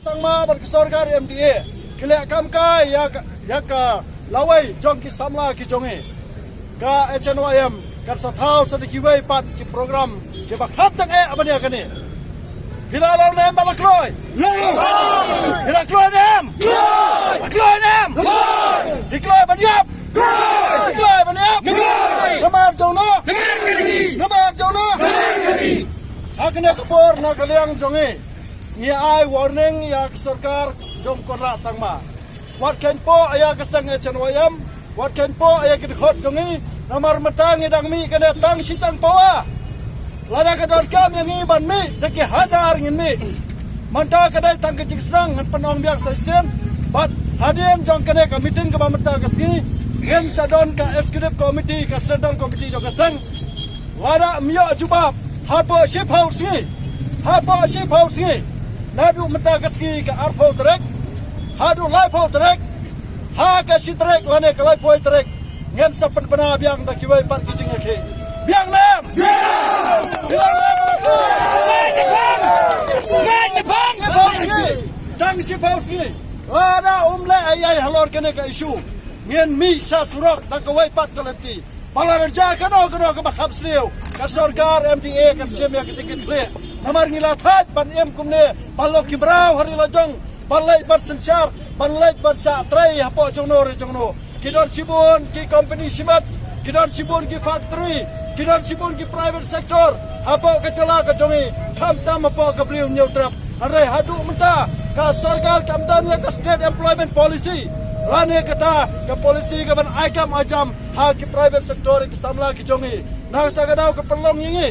sangma ban sorgar MDA kile kam kai ya ka lawai jong ki samla ki jonge ka HNYM kan sathau sadiki wei pat ki program ke bakhat tak abania kane hilalo nem balakloi hilakloi nem bakloi nem hikloi banyap hikloi banyap namar jono hakne khapor na kaliang jonge ni ai warning ya sarkar jom konra sangma wat ken po aya kesang HNYM wat ken po aya kidkhot jonge namar matang idang mi kene tang sitang poa lada kador kam yang i ban mi deki hajar ngin mi manta kadai tang kecik sang ngan penong biak saisen bat hadim jong kene ka meeting ka mamata ka sini gen sadon ka executive committee ka sedang committee jong kasang lada myo jubab hapo ship house ni nadu mata ka sini ka arpo trek hadu life trek ha ka sitrek lane ka life trek ngen sapen bena biang da kiwai par kicing ke biang nem biang nem tang si pausi ada umle ayai halor kene ka isu ngen mi sa surok da kawai pat kalati palarja kano ka bakhap sriu ka sarkar MTA kan semya kicing kle namar ngila that ban em kumne palok kibrau hari lajong balai bersensyar balai bersatrai hapo jongno kidon sibun ki company simat kidon sibun ki factory kidon sibun ki private sector hapo kecela kejongi kamtam hapo kebriu neutrap are hadu menta ka sarkar kamdan ka state employment policy lane kata ka policy ka ban agam ajam ha ki private sector ki samla ki jongi na tagadau ka perlong yingi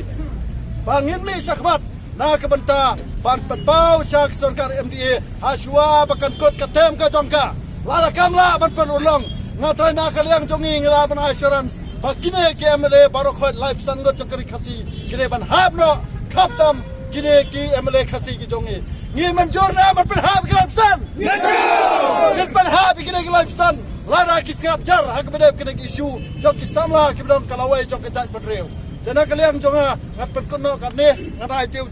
bangin mi sakmat na ka benta ban pau sa sarkar MDA haswa bakan kot katem ka jongka lala kamla ban penulong ngatrai na kaliang jongi ngila ban assurance bakine ke MLA barokhot life sangot chakri khasi kine ban habno khaptam kine ki MLA khasi ki jongi ngi manjur na ban hab ki life san ngi ban hab kine ki life san lada ki siap jar hak bedep kine ki issue jok ki samla ki bidon kalawai jok ki jaj badreu jana kaliang jonga ngat pen kono kan ne ngatai tiu